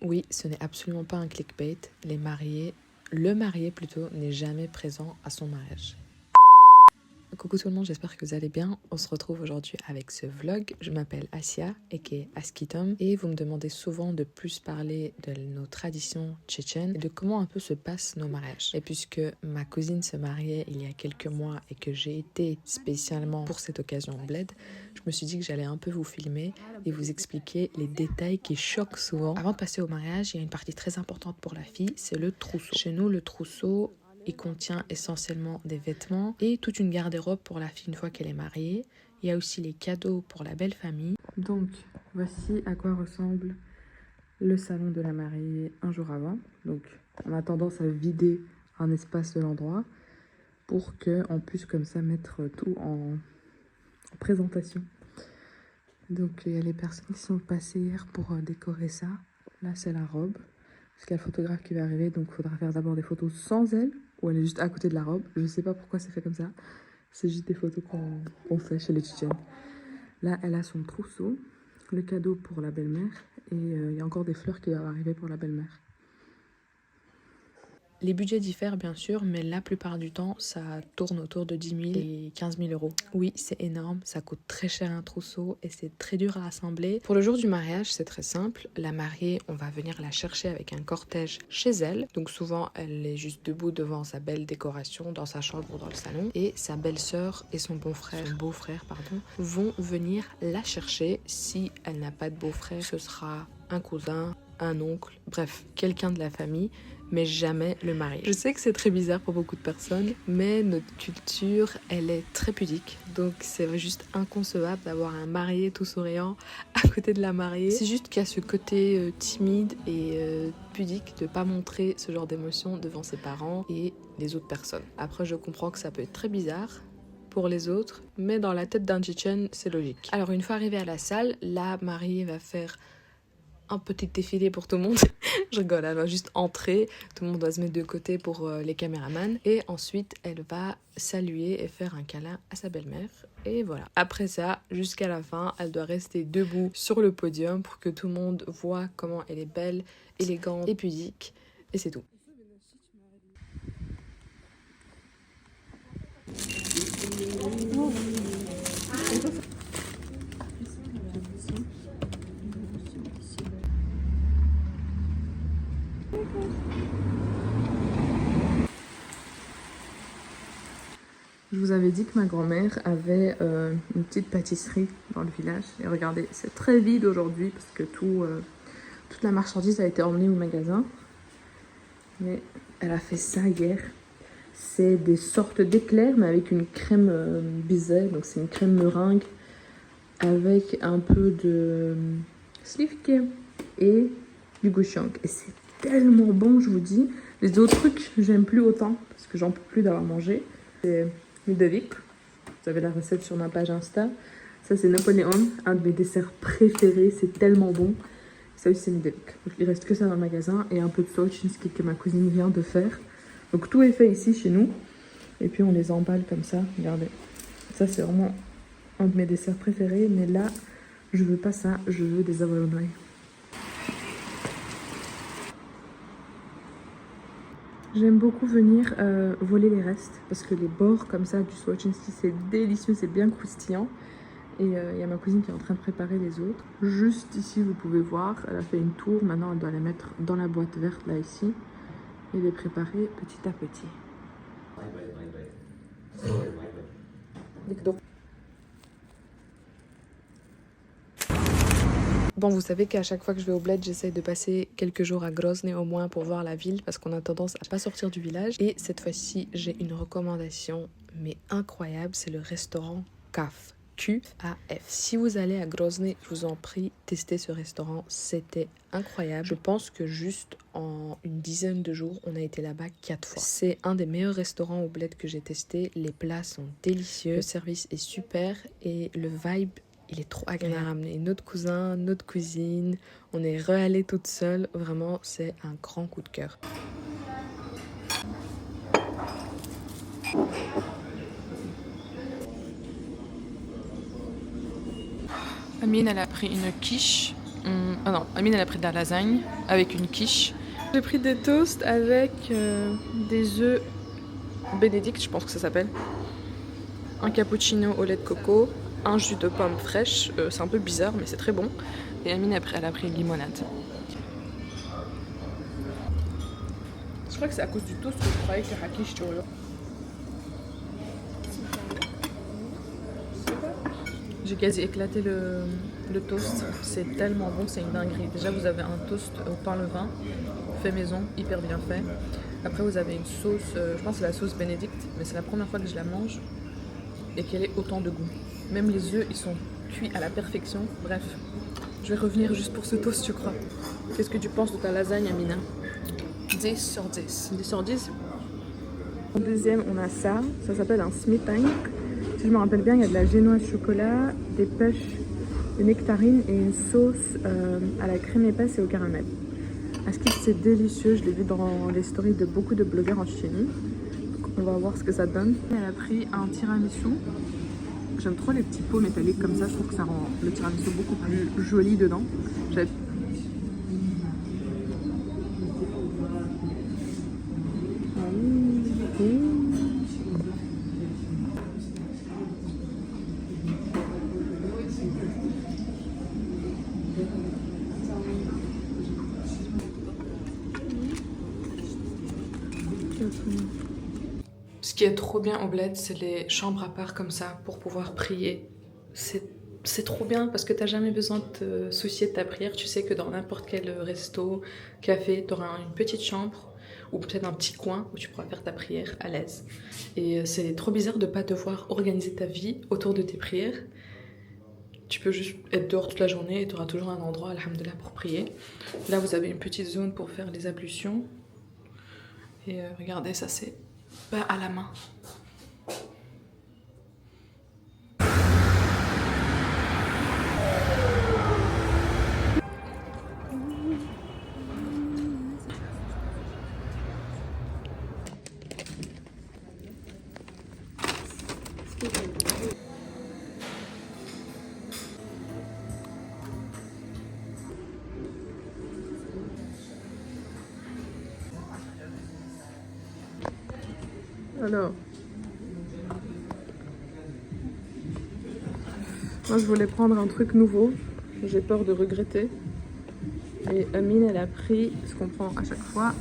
Oui, ce n'est absolument pas un clickbait. Le marié plutôt, n'est jamais présent à son mariage. Coucou tout le monde, j'espère que vous allez bien. On se retrouve aujourd'hui avec ce vlog. Je m'appelle Asia, aka Askitom, et vous me demandez souvent de plus parler de nos traditions tchétchènes et de comment un peu se passent nos mariages. Et puisque ma cousine se mariait il y a quelques mois et que j'ai été spécialement pour cette occasion au bled, je me suis dit que j'allais un peu vous filmer et vous expliquer les détails qui choquent souvent. Avant de passer au mariage, il y a une partie très importante pour la fille, c'est le trousseau. Chez nous, le trousseau, il contient essentiellement des vêtements et toute une garde-robe pour la fille une fois qu'elle est mariée. Il y a aussi les cadeaux pour la belle famille. Donc, voici à quoi ressemble le salon de la mariée un jour avant. Donc, on a tendance à vider un espace de l'endroit pour qu'on puisse comme ça mettre tout en présentation. Donc, il y a les personnes qui sont passées hier pour décorer ça. Là, c'est la robe. Parce qu'il y a le photographe qui va arriver, donc il faudra faire d'abord des photos sans elle, ou elle est juste à côté de la robe. Je sais pas pourquoi c'est fait comme ça. C'est juste des photos qu'on fait chez les Tchétchènes. Là, elle a son trousseau, le cadeau pour la belle-mère, et il y a encore des fleurs qui doivent arriver pour la belle-mère. Les budgets diffèrent bien sûr, mais la plupart du temps, ça tourne autour de 10 000 et 15 000 euros. Oui, c'est énorme, ça coûte très cher un trousseau et c'est très dur à assembler. Pour le jour du mariage, c'est très simple. La mariée, on va venir la chercher avec un cortège chez elle. Donc souvent, elle est juste debout devant sa belle décoration dans sa chambre ou dans le salon. Et sa belle-sœur et son beau-frère, vont venir la chercher. Si elle n'a pas de beau-frère, ce sera un cousin, un oncle, bref, quelqu'un de la famille, mais jamais le marié. Je sais que c'est très bizarre pour beaucoup de personnes, mais notre culture, elle est très pudique. Donc c'est juste inconcevable d'avoir un marié tout souriant à côté de la mariée. C'est juste qu'il y a ce côté timide et pudique de pas montrer ce genre d'émotion devant ses parents et les autres personnes. Après, je comprends que ça peut être très bizarre pour les autres, mais dans la tête d'un Tchétchène, c'est logique. Alors une fois arrivée à la salle, la mariée va faire un petit défilé pour tout le monde. Je rigole, elle va juste entrer, tout le monde doit se mettre de côté pour les caméramans, et ensuite elle va saluer et faire un câlin à sa belle-mère, et voilà. Après ça, jusqu'à la fin, elle doit rester debout sur le podium pour que tout le monde voit comment elle est belle, élégante et pudique, et c'est tout. Je vous avais dit que ma grand-mère avait une petite pâtisserie dans le village. Et regardez, c'est très vide aujourd'hui parce que toute la marchandise a été emmenée au magasin. Mais elle a fait ça hier. C'est des sortes d'éclairs, mais avec une crème bizet. Donc c'est une crème meringue avec un peu de slivke et du gouchang. Et c'est tellement bon, je vous dis. Les autres trucs, j'aime plus autant parce que j'en peux plus d'avoir mangé. C'est Ludovic. Vous avez la recette sur ma page Insta. Ça, c'est Napoléon, un de mes desserts préférés. C'est tellement bon. Ça aussi, c'est Ludovic. Donc, il reste que ça dans le magasin et un peu de Solchinski que ma cousine vient de faire. Donc, tout est fait ici, chez nous. Et puis, on les emballe comme ça. Regardez. Ça, c'est vraiment un de mes desserts préférés. Mais là, je veux pas ça. Je veux des avalonouilles. J'aime beaucoup venir voler les restes parce que les bords comme ça du Solchinski, c'est délicieux, c'est bien croustillant. Et il y a ma cousine qui est en train de préparer les autres. Juste ici, vous pouvez voir, elle a fait une tour. Maintenant, elle doit les mettre dans la boîte verte, là, ici. Et les préparer petit à petit. Bon, vous savez qu'à chaque fois que je vais au bled, j'essaye de passer quelques jours à Grozny au moins pour voir la ville parce qu'on a tendance à pas sortir du village. Et cette fois-ci, j'ai une recommandation, mais incroyable, c'est le restaurant KAF. QAF. Si vous allez à Grozny, je vous en prie, testez ce restaurant, c'était incroyable. Je pense que juste en une dizaine de jours, on a été là-bas 4 fois. C'est un des meilleurs restaurants au bled que j'ai testé. Les plats sont délicieux, le service est super et le vibe, il est trop agréable. On a ramené notre cousin, notre cousine, on est re-allé toute seule. Vraiment, c'est un grand coup de cœur. Amine, elle a pris une quiche Ah non, Amine elle a pris de la lasagne avec une quiche. J'ai pris des toasts avec des œufs Bénédicte, je pense que ça s'appelle. Un cappuccino au lait de coco, un jus de pomme fraîche, c'est un peu bizarre mais c'est très bon. Et Amine elle a pris une limonade. Je crois que c'est à cause du toast que je croyais que la quiche tu vois. J'ai quasi éclaté le toast, c'est tellement bon, c'est une dinguerie. Déjà vous avez un toast au pain levain, fait maison, hyper bien fait. Après vous avez une sauce, je pense que c'est la sauce Bénédicte, mais c'est la première fois que je la mange et qu'elle ait autant de goût. Même les œufs ils sont cuits à la perfection, bref. Je vais revenir juste pour ce toast je crois. Qu'est-ce que tu penses de ta lasagne Amina? 10 sur 10. 10 sur 10. En deuxième on a ça s'appelle un smitang. Si je me rappelle bien, il y a de la génoise chocolat, des pêches, des nectarines et une sauce à la crème épaisse et au caramel. À ce qu'il c'est délicieux, je l'ai vu dans les stories de beaucoup de blogueurs en Chine. On va voir ce que ça donne. Elle a pris un tiramisu. J'aime trop les petits pots métalliques comme ça, je trouve que ça rend le tiramisu beaucoup plus joli dedans. Ce qui est trop bien au bled, c'est les chambres à part comme ça pour pouvoir prier. C'est trop bien parce que t'as jamais besoin de te soucier de ta prière. Tu sais que dans n'importe quel resto, café, t'auras une petite chambre ou peut-être un petit coin où tu pourras faire ta prière à l'aise. Et c'est trop bizarre de pas devoir organiser ta vie autour de tes prières. Tu peux juste être dehors toute la journée et tu auras toujours un endroit, alhamdoulilah, pour prier. Là, vous avez une petite zone pour faire les ablutions. Et regardez, ça c'est pas à la main. Alors, moi je voulais prendre un truc nouveau, j'ai peur de regretter. Et Amine elle a pris ce qu'on prend à chaque fois,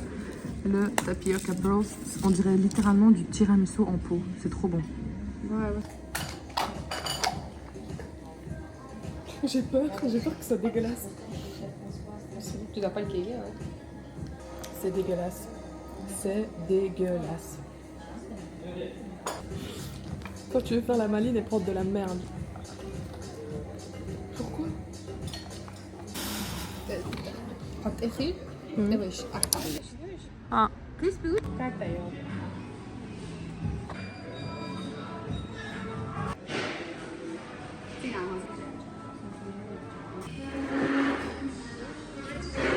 le tapioca burst. On dirait littéralement du tiramisu en pot, c'est trop bon. Ouais. J'ai peur que ça dégueulasse. Tu dois pas le cailler, hein? C'est dégueulasse. C'est dégueulasse. Quand tu veux faire la maline et prendre de la merde. Pourquoi? حط اخي ايش اقطع Ah. كريسبي كاتا يوم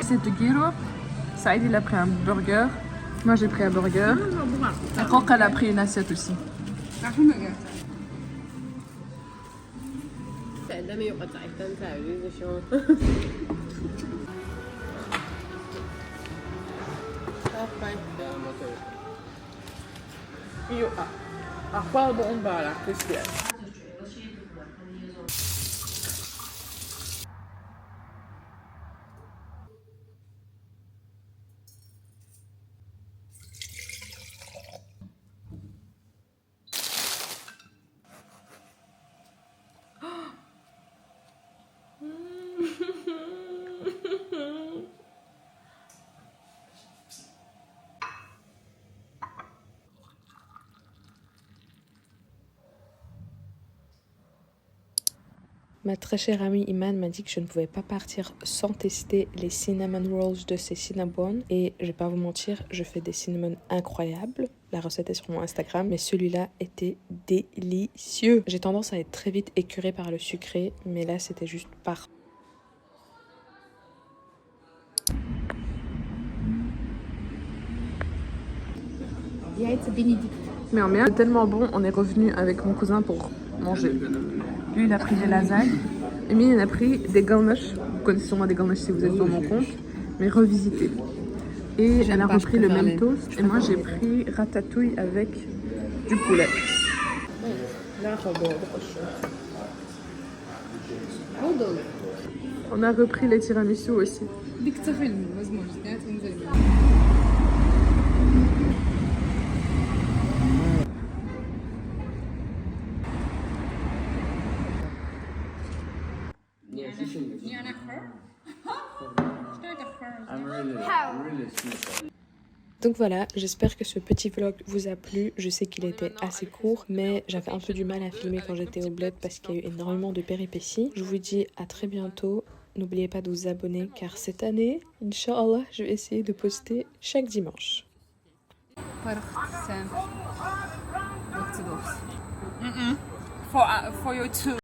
C'est de gyro. Saïd il a pris un burger. Moi j'ai pris un burger. Et Roque elle a pris une assiette aussi. عندما يقطع التنفع شلون Io a qual bomba la Cristiane? Ma très chère amie Iman m'a dit que je ne pouvais pas partir sans tester les cinnamon rolls de ces Cinnabon. Et je vais pas vous mentir, je fais des cinnamon incroyables. La recette est sur mon Instagram, mais celui-là était délicieux. J'ai tendance à être très vite écœurée par le sucré, mais là c'était juste parfait. Mais en c'est tellement bon, on est revenu avec mon cousin pour manger. Lui il a pris des lasagnes, Emile il a pris des galmash Vous connaissez sûrement des ganaches si vous êtes dans mon compte, mais revisité. Et elle a repris le même toast. Et moi, j'ai pris ratatouille avec du poulet. On a repris les tiramisu aussi. Donc voilà, j'espère que ce petit vlog vous a plu. Je sais qu'il était assez court, mais j'avais un peu du mal à filmer quand j'étais au bled parce qu'il y a eu énormément de péripéties. Je vous dis à très bientôt. N'oubliez pas de vous abonner car cette année, Inch'Allah, je vais essayer de poster chaque dimanche. For you too.